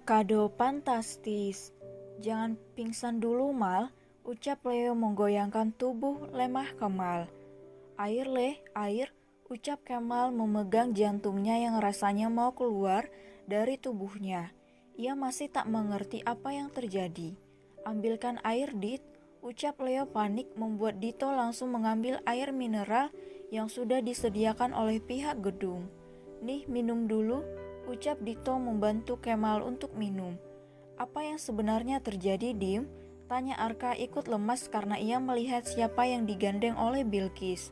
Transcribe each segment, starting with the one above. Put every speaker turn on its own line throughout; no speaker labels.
Kado fantastis. Jangan pingsan dulu, Mal, ucap Leo menggoyangkan tubuh lemah Kemal. Air, Le, air, ucap Kemal memegang jantungnya yang rasanya mau keluar dari tubuhnya. Ia masih tak mengerti apa yang terjadi. Ambilkan air, Dit, ucap Leo panik membuat Dito langsung mengambil air mineral yang sudah disediakan oleh pihak gedung. Nih, minum dulu, ucap Dito membantu Kemal untuk minum. Apa yang sebenarnya terjadi, Dim? Tanya Arka ikut lemas karena ia melihat siapa yang digandeng oleh Bilqis.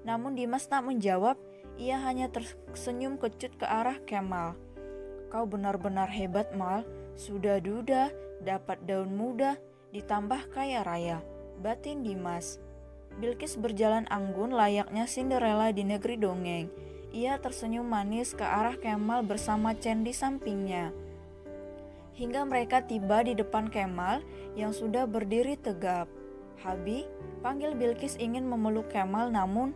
Namun Dimas tak menjawab, ia hanya tersenyum kecut ke arah Kemal. Kau benar-benar hebat, Mal. Sudah duda, dapat daun muda, ditambah kaya raya. Batin Dimas. Bilqis berjalan anggun layaknya Cinderella di negeri dongeng. Ia tersenyum manis ke arah Kemal bersama Chen di sampingnya. Hingga mereka tiba di depan Kemal yang sudah berdiri tegap. Habi, panggil Bilqis ingin memeluk Kemal namun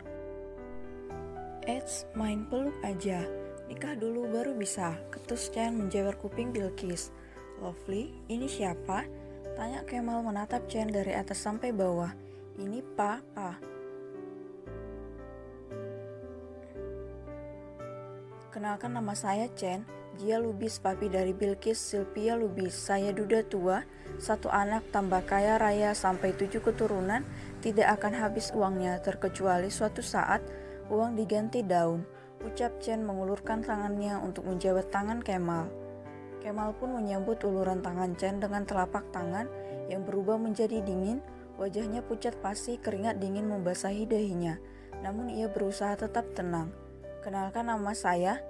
main peluk aja. Nikah dulu baru bisa, ketus Chen menjewer kuping Bilqis. Lovely, ini siapa? Tanya Kemal menatap Chen dari atas sampai bawah. Ini Pa. Kenalkan nama saya Chen, Jia Lubis, papi dari Bilqis, Sylvia Lubis. Saya duda tua, satu anak tambah kaya raya sampai 7 keturunan, tidak akan habis uangnya terkecuali suatu saat uang diganti daun. Ucap Chen mengulurkan tangannya untuk menjawab tangan Kemal. Kemal pun menyambut uluran tangan Chen dengan telapak tangan yang berubah menjadi dingin. Wajahnya pucat pasi, keringat dingin membasahi dahinya. Namun ia berusaha tetap tenang. Kenalkan nama saya,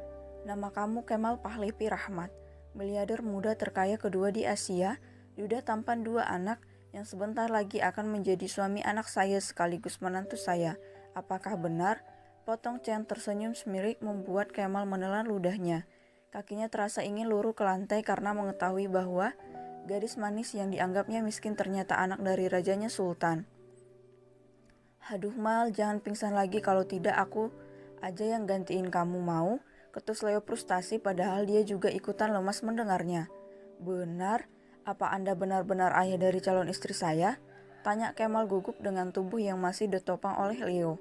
nama kamu Kemal Pahlevi Rahmat, miliarder muda terkaya kedua di Asia, duda tampan 2 anak yang sebentar lagi akan menjadi suami anak saya sekaligus menantu saya. Apakah benar? Potong Chen tersenyum semirik membuat Kemal menelan ludahnya. Kakinya terasa ingin luruh ke lantai karena mengetahui bahwa gadis manis yang dianggapnya miskin ternyata anak dari rajanya Sultan. Haduh Mal, jangan pingsan lagi kalau tidak aku aja yang gantiin kamu mau? Ketus Leo frustasi padahal dia juga ikutan lemas mendengarnya. Benar? Apa Anda benar-benar ayah dari calon istri saya? Tanya Kemal gugup dengan tubuh yang masih ditopang oleh Leo.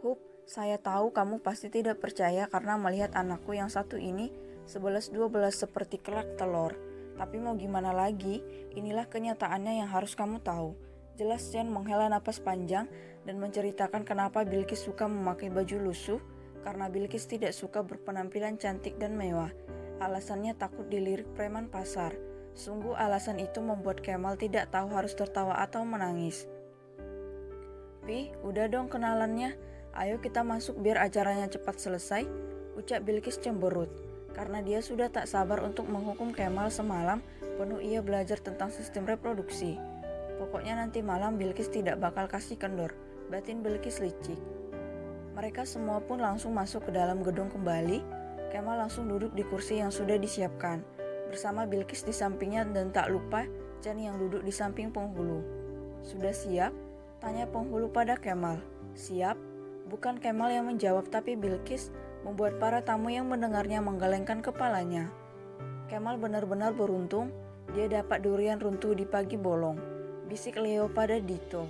Hup, saya tahu kamu pasti tidak percaya karena melihat anakku yang satu ini 11-12 seperti kerak telur. Tapi mau gimana lagi, inilah kenyataannya yang harus kamu tahu. Jelas Chen menghela napas panjang dan menceritakan kenapa Bilqis suka memakai baju lusuh, karena Bilqis tidak suka berpenampilan cantik dan mewah. Alasannya takut dilirik preman pasar. Sungguh alasan itu membuat Kemal tidak tahu harus tertawa atau menangis. Pi, udah dong kenalannya. Ayo kita masuk biar acaranya cepat selesai, ucap Bilqis cemberut. Karena dia sudah tak sabar untuk menghukum Kemal semalam penuh ia belajar tentang sistem reproduksi. Pokoknya nanti malam Bilqis tidak bakal kasih kendor, batin Bilqis licik. Mereka semua pun langsung masuk ke dalam gedung kembali. Kemal langsung duduk di kursi yang sudah disiapkan, bersama Bilqis di sampingnya dan tak lupa Chen yang duduk di samping penghulu. Sudah siap? Tanya penghulu pada Kemal. Siap? Bukan Kemal yang menjawab tapi Bilqis, membuat para tamu yang mendengarnya menggelengkan kepalanya. Kemal benar-benar beruntung, dia dapat durian runtuh di pagi bolong. Bisik Leo pada Dito.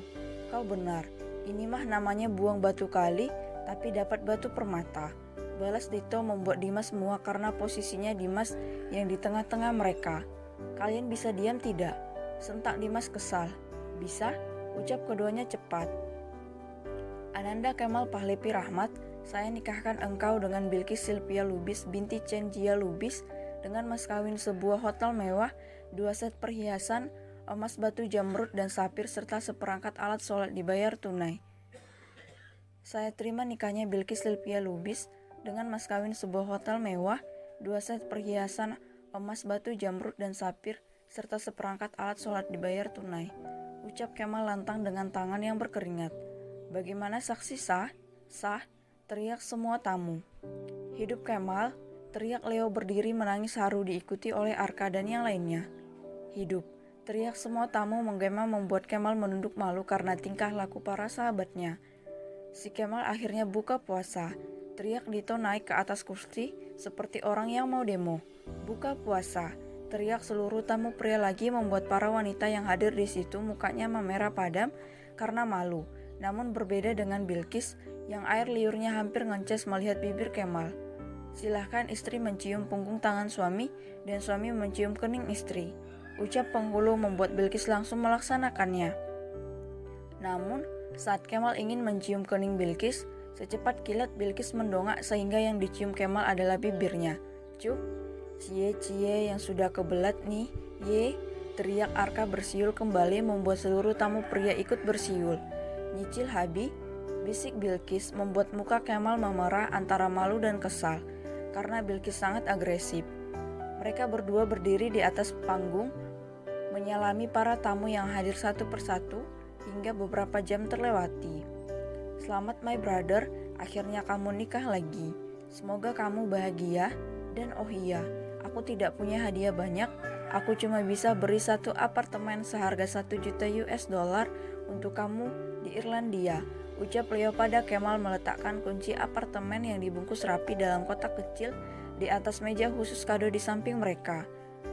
Kau benar, ini mah namanya buang batu kali, tapi dapat batu permata. Balas Dito membuat Dimas muak karena posisinya Dimas yang di tengah-tengah mereka. Kalian bisa diam tidak? Sentak Dimas kesal. Bisa? Ucap keduanya cepat. Ananda Kemal Pahlevi Rahmat, saya nikahkan engkau dengan Bilqis Sylvia Lubis binti Chen Jia Lubis dengan mas kawin sebuah hotel mewah, 2 set perhiasan, emas batu jamrud dan sapir serta seperangkat alat sholat dibayar tunai. Saya terima nikahnya Bilqis Sylvia Lubis dengan mas kawin sebuah hotel mewah, 2 set perhiasan, emas batu jamrud dan sapir serta seperangkat alat sholat dibayar tunai. Ucap Kemal lantang dengan tangan yang berkeringat. Bagaimana saksi sah? Sah, teriak semua tamu. Hidup Kemal, teriak Leo berdiri menangis haru diikuti oleh Arka dan yang lainnya. Hidup, teriak semua tamu menggema membuat Kemal menunduk malu karena tingkah laku para sahabatnya. Si Kemal akhirnya buka puasa, teriak Dito naik ke atas kursi seperti orang yang mau demo. Buka puasa, teriak seluruh tamu pria lagi membuat para wanita yang hadir di situ mukanya memerah padam karena malu. Namun berbeda dengan Bilqis yang air liurnya hampir ngences melihat bibir Kemal. Silahkan istri mencium punggung tangan suami dan suami mencium kening istri. Ucap penghulu membuat Bilqis langsung melaksanakannya. Namun saat Kemal ingin mencium kening Bilqis, secepat kilat Bilqis mendongak sehingga yang dicium Kemal adalah bibirnya. Cuk, cie-cie yang sudah kebelat nih, ye, teriak Arka bersiul kembali membuat seluruh tamu pria ikut bersiul. Nyicil Habi, bisik Bilqis membuat muka Kemal memerah antara malu dan kesal, karena Bilqis sangat agresif. Mereka berdua berdiri di atas panggung, menyalami para tamu yang hadir satu persatu, hingga beberapa jam terlewati. Selamat my brother, akhirnya kamu nikah lagi. Semoga kamu bahagia, dan oh iya, aku tidak punya hadiah banyak, aku cuma bisa beri satu apartemen seharga 1 juta US dollar untuk kamu di Irlandia. Ucap Leo pada Kemal meletakkan kunci apartemen yang dibungkus rapi dalam kotak kecil di atas meja khusus kado di samping mereka.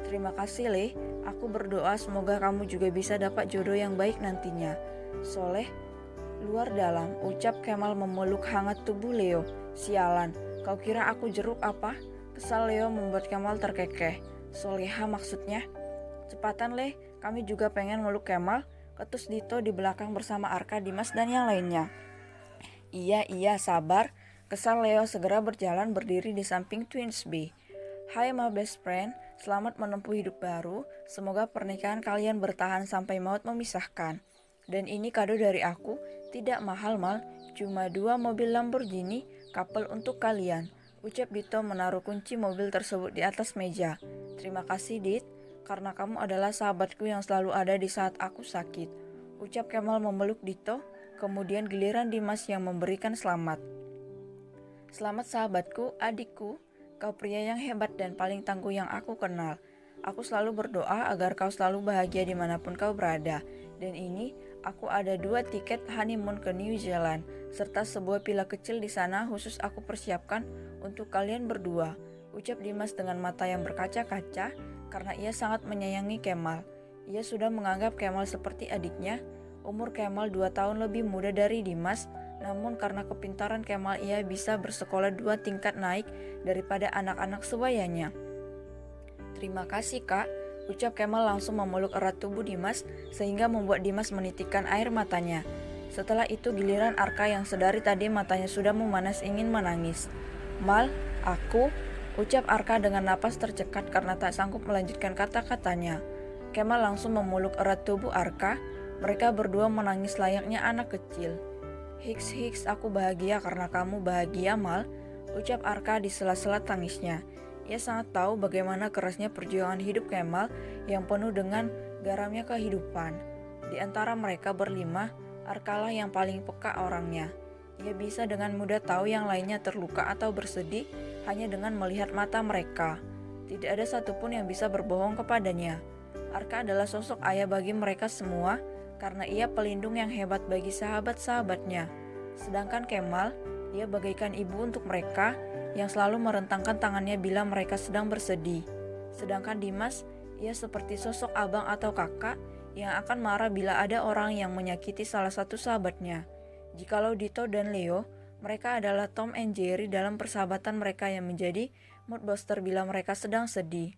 Terima kasih Le, aku berdoa semoga kamu juga bisa dapat jodoh yang baik nantinya. Soleh, luar dalam, ucap Kemal memeluk hangat tubuh Leo. Sialan, kau kira aku jeruk apa? Kesal Leo membuat Kemal terkekeh. Soleha maksudnya. Cepatan Le, kami juga pengen meluk Kemal, ketus Dito di belakang bersama Arka, Dimas dan yang lainnya. Iya, sabar. Kesal Leo segera berjalan berdiri di samping Twins B. Hai my best friend, selamat menempuh hidup baru. Semoga pernikahan kalian bertahan sampai maut memisahkan. Dan ini kado dari aku, tidak mahal mal, cuma 2 mobil Lamborghini, couple untuk kalian. Ucap Dito menaruh kunci mobil tersebut di atas meja. Terima kasih Dit, karena kamu adalah sahabatku yang selalu ada di saat aku sakit. Ucap Kemal memeluk Dito, kemudian giliran Dimas yang memberikan selamat. Selamat sahabatku, adikku, kau pria yang hebat dan paling tangguh yang aku kenal. Aku selalu berdoa agar kau selalu bahagia dimanapun kau berada. Dan ini, aku ada 2 tiket honeymoon ke New Zealand, serta sebuah villa kecil di sana khusus aku persiapkan untuk kalian berdua. Ucap Dimas dengan mata yang berkaca-kaca karena ia sangat menyayangi Kemal. Ia sudah menganggap Kemal seperti adiknya. Umur Kemal 2 tahun lebih muda dari Dimas, namun karena kepintaran Kemal ia bisa bersekolah 2 tingkat naik daripada anak-anak sebayanya. Terima kasih kak, ucap Kemal langsung memeluk erat tubuh Dimas sehingga membuat Dimas menitikkan air matanya. Setelah itu giliran Arka yang sedari tadi matanya sudah memanas ingin menangis. Mal, aku, ucap Arka dengan napas tercekat karena tak sanggup melanjutkan kata-katanya. Kemal langsung memeluk erat tubuh Arka, mereka berdua menangis layaknya anak kecil. Hiks, aku bahagia karena kamu bahagia Mal, ucap Arka di sela-sela tangisnya. Ia sangat tahu bagaimana kerasnya perjuangan hidup Kemal yang penuh dengan garamnya kehidupan. Di antara mereka berlima, Arkalah yang paling peka orangnya. Ia bisa dengan mudah tahu yang lainnya terluka atau bersedih hanya dengan melihat mata mereka. Tidak ada satupun yang bisa berbohong kepadanya. Arka adalah sosok ayah bagi mereka semua karena ia pelindung yang hebat bagi sahabat-sahabatnya. Sedangkan Kemal, ia bagaikan ibu untuk mereka yang selalu merentangkan tangannya bila mereka sedang bersedih. Sedangkan Dimas, ia seperti sosok abang atau kakak yang akan marah bila ada orang yang menyakiti salah satu sahabatnya. Jikalau Dito dan Leo, mereka adalah Tom and Jerry dalam persahabatan mereka yang menjadi mood booster bila mereka sedang sedih.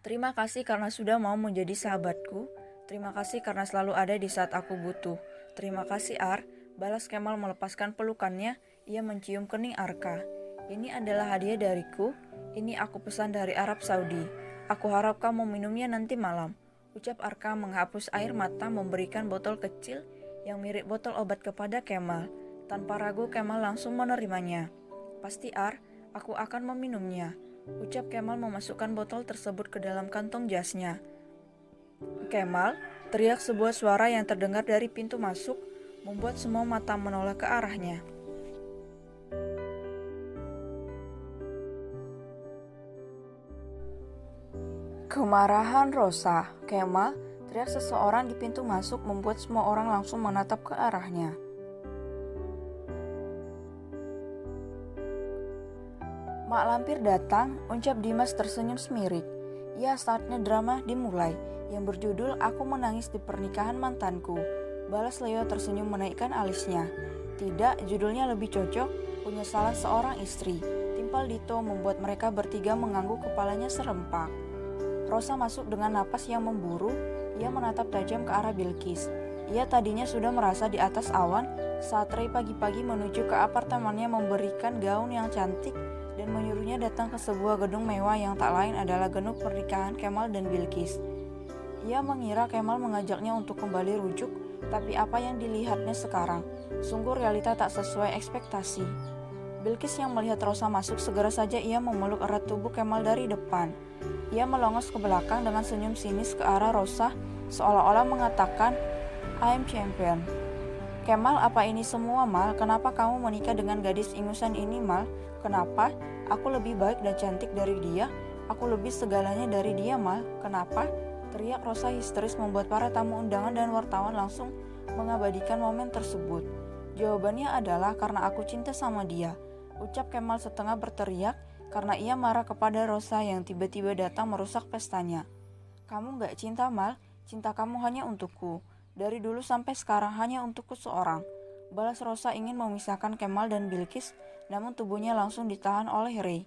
Terima kasih karena sudah mau menjadi sahabatku. Terima kasih karena selalu ada di saat aku butuh. Terima kasih Ar, balas Kemal melepaskan pelukannya. Ia mencium kening Arka. Ini adalah hadiah dariku. Ini aku pesan dari Arab Saudi. Aku harap kamu minumnya nanti malam. Ucap Arka menghapus air mata memberikan botol kecil yang mirip botol obat kepada Kemal. Tanpa ragu Kemal langsung menerimanya. Pasti Ar, aku akan meminumnya. Ucap Kemal memasukkan botol tersebut ke dalam kantong jasnya. Kemal, teriak sebuah suara yang terdengar dari pintu masuk, membuat semua mata menoleh ke arahnya. Kemarahan Rosa, Kemal, teriak seseorang di pintu masuk membuat semua orang langsung menatap ke arahnya. Mak lampir datang, ucap Dimas tersenyum semirik. Ya, saatnya drama dimulai, yang berjudul Aku Menangis di Pernikahan Mantanku. Balas Leo tersenyum menaikkan alisnya. Tidak, judulnya lebih cocok, Penyesalan Seorang Istri. Timpal Dito membuat mereka bertiga mengangguk kepalanya serempak. Rosa masuk dengan napas yang memburu. Ia menatap tajam ke arah Bilqis. Ia tadinya sudah merasa di atas awan saat Ray pagi-pagi menuju ke apartemennya memberikan gaun yang cantik dan menyuruhnya datang ke sebuah gedung mewah yang tak lain adalah gedung pernikahan Kemal dan Bilqis. Ia mengira Kemal mengajaknya untuk kembali rujuk, tapi apa yang dilihatnya sekarang, sungguh realita tak sesuai ekspektasi. Bilqis yang melihat Rosa masuk segera saja ia memeluk erat tubuh Kemal dari depan. Ia melongos ke belakang dengan senyum sinis ke arah Rosa, seolah-olah mengatakan, I'm champion. Kemal, apa ini semua, Mal? Kenapa kamu menikah dengan gadis ingusan ini, Mal? Kenapa? Aku lebih baik dan cantik dari dia. Aku lebih segalanya dari dia, Mal. Kenapa? Teriak Rosa histeris membuat para tamu undangan dan wartawan langsung mengabadikan momen tersebut. Jawabannya adalah karena aku cinta sama dia. Ucap Kemal setengah berteriak karena ia marah kepada Rosa yang tiba-tiba datang merusak pestanya. Kamu gak cinta, Mal? Cinta kamu hanya untukku. Dari dulu sampai sekarang hanya untukku seorang. Balas Rosa ingin memisahkan Kemal dan Bilqis, namun tubuhnya langsung ditahan oleh Ray.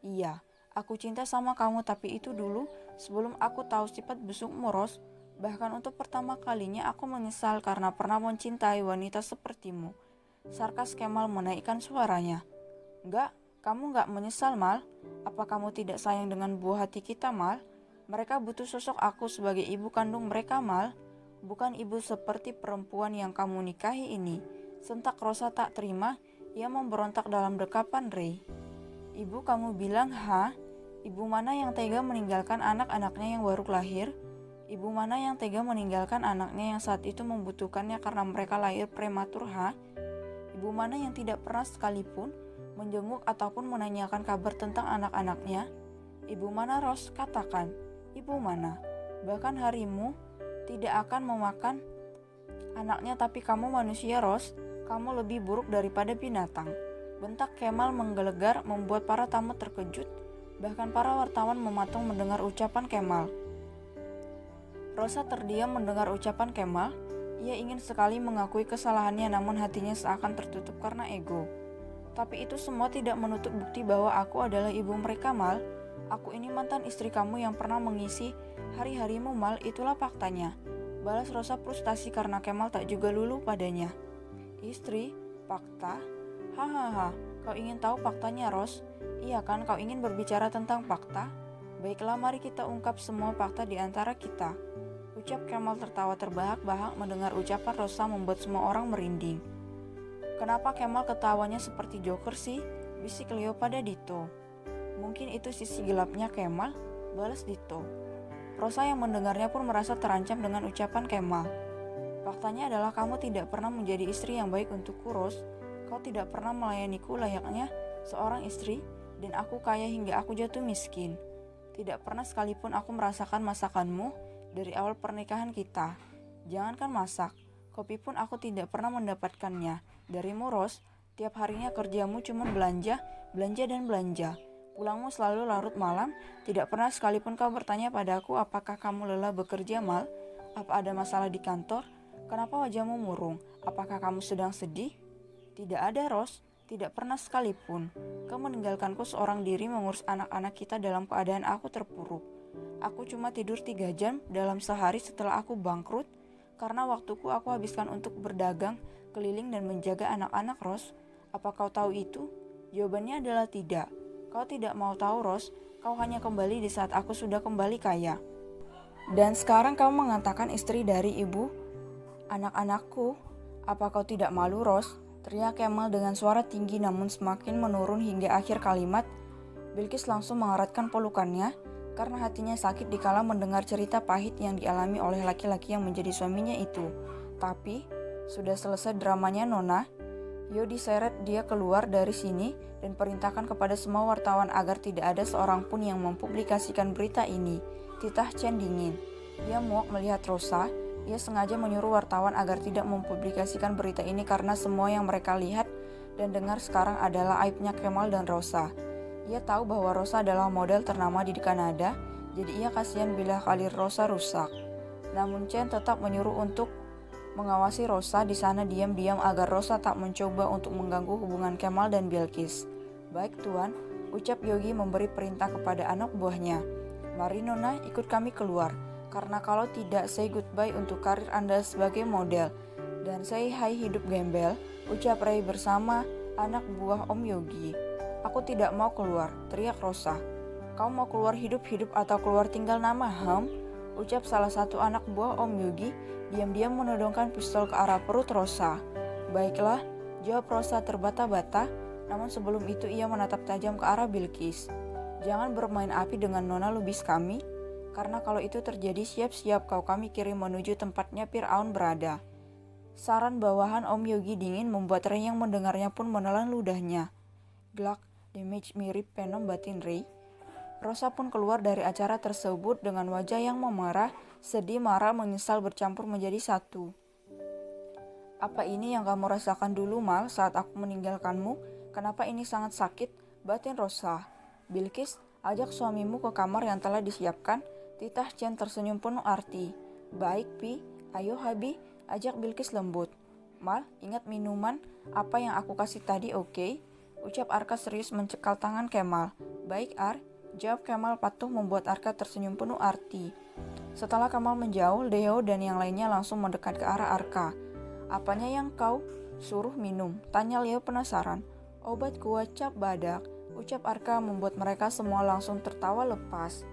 Iya, aku cinta sama kamu, tapi itu dulu sebelum aku tahu sifat busukmu, Ros. Bahkan untuk pertama kalinya aku menyesal karena pernah mencintai wanita sepertimu. Sarkas Kemal menaikkan suaranya. Enggak, kamu enggak menyesal, Mal? Apa kamu tidak sayang dengan buah hati kita, Mal? Mereka butuh sosok aku sebagai ibu kandung mereka, Mal. Bukan ibu seperti perempuan yang kamu nikahi ini. Sentak Rosa tak terima, ia memberontak dalam dekapan Ray. Ibu, kamu bilang, ha? Ibu mana yang tega meninggalkan anak-anaknya yang baru lahir? Ibu mana yang tega meninggalkan anaknya yang saat itu membutuhkannya karena mereka lahir prematur, ha? Ibu mana yang tidak pernah sekalipun menjenguk ataupun menanyakan kabar tentang anak-anaknya? Ibu mana, Ros? Katakan, ibu mana? Bahkan harimu tidak akan memakan anaknya, tapi kamu manusia, Ros. Kamu lebih buruk daripada binatang. Bentak Kemal menggelegar membuat para tamu terkejut. Bahkan para wartawan mematung mendengar ucapan Kemal. Rosa terdiam mendengar ucapan Kemal. Ia ingin sekali mengakui kesalahannya, namun hatinya seakan tertutup karena ego. Tapi itu semua tidak menutup bukti bahwa aku adalah ibu mereka, Mal. Aku ini mantan istri kamu yang pernah mengisi hari-harimu, Mal. Itulah faktanya. Balas Rosa frustasi karena Kemal tak juga lulu padanya. Istri? Fakta? Hahaha, kau ingin tahu faktanya, Ros? Iya kan, kau ingin berbicara tentang fakta? Baiklah, mari kita ungkap semua fakta di antara kita. Ucap Kemal tertawa terbahak-bahak mendengar ucapan Rosa membuat semua orang merinding. Kenapa Kemal ketawanya seperti Joker sih? Bisik Leo pada Dito. Mungkin itu sisi gelapnya Kemal, balas Dito. Rosa yang mendengarnya pun merasa terancam dengan ucapan Kemal. Faktanya adalah kamu tidak pernah menjadi istri yang baik untukku, Ros. Kau tidak pernah melayaniku layaknya seorang istri, dan aku kaya hingga aku jatuh miskin. Tidak pernah sekalipun aku merasakan masakanmu dari awal pernikahan kita. Jangankan masak, kopi pun aku tidak pernah mendapatkannya. Darimu, Ros, tiap harinya kerjamu cuma belanja, dan belanja. Pulangmu selalu larut malam, tidak pernah sekalipun kau bertanya padaku apakah kamu lelah bekerja, Mal? Apa ada masalah di kantor? Kenapa wajahmu murung? Apakah kamu sedang sedih? Tidak ada, Ros, tidak pernah sekalipun. Kau meninggalkanku seorang diri mengurus anak-anak kita dalam keadaan aku terpuruk. Aku cuma tidur 3 jam dalam sehari setelah aku bangkrut, karena waktuku aku habiskan untuk berdagang, keliling dan menjaga anak-anak, Ros. Apa kau tahu itu? Jawabannya adalah tidak. Kau tidak mau tahu, Ros. Kau hanya kembali di saat aku sudah kembali kaya. Dan sekarang kau mengatakan istri dari ibu anak-anakku. Apa kau tidak malu, Ros? Teriak Kemal dengan suara tinggi namun semakin menurun hingga akhir kalimat. Bilqis langsung mengeratkan pelukannya karena hatinya sakit dikala mendengar cerita pahit yang dialami oleh laki-laki yang menjadi suaminya itu. Tapi sudah selesai dramanya, Nona. Yo diseret dia keluar dari sini dan perintahkan kepada semua wartawan agar tidak ada seorang pun yang mempublikasikan berita ini. Titah Chen dingin. Dia muak melihat Rosa. Ia sengaja menyuruh wartawan agar tidak mempublikasikan berita ini karena semua yang mereka lihat dan dengar sekarang adalah aibnya Kemal dan Rosa. Ia tahu bahwa Rosa adalah model ternama di Kanada. Jadi ia kasihan bila karir Rosa rusak. Namun Chen tetap menyuruh untuk mengawasi Rosa di sana diam-diam agar Rosa tak mencoba untuk mengganggu hubungan Kemal dan Bilqis. Baik Tuan, ucap Yogi memberi perintah kepada anak buahnya. Mari Nona, ikut kami keluar. Karena kalau tidak, say goodbye untuk karir Anda sebagai model. Dan say hi hidup gembel, ucap Ray bersama anak buah Om Yogi. Aku tidak mau keluar, teriak Rosa. Kau mau keluar hidup-hidup atau keluar tinggal nama, ucap salah satu anak buah Om Yogi, diam-diam menodongkan pistol ke arah perut Rosa. Baiklah, jawab Rosa terbata-bata, namun sebelum itu ia menatap tajam ke arah Bilqis. Jangan bermain api dengan Nona Lubis kami, karena kalau itu terjadi siap-siap kami kirim menuju tempatnya Firaun berada. Saran bawahan Om Yogi dingin membuat Ray yang mendengarnya pun menelan ludahnya. Glak, damage mirip Venom batin Ray. Rosa pun keluar dari acara tersebut dengan wajah yang memerah, sedih, marah, menyesal bercampur menjadi satu. Apa ini yang kamu rasakan dulu, Mal, saat aku meninggalkanmu? Kenapa ini sangat sakit? Batin Rosa. Bilqis, ajak suamimu ke kamar yang telah disiapkan. Titah Chen tersenyum penuh arti. Baik, Pi. Ayo, Habi, ajak Bilqis lembut. Mal, ingat minuman apa yang aku kasih tadi, oke? Ucap Arka serius mencekal tangan Kemal. Baik, Ar. Jawab Kemal patuh membuat Arka tersenyum penuh arti. Setelah Kemal menjauh, Deo dan yang lainnya langsung mendekat ke arah Arka. Apanya yang kau suruh minum? Tanya Leo penasaran. Obat kuat cap badak, ucap Arka membuat mereka semua langsung tertawa lepas.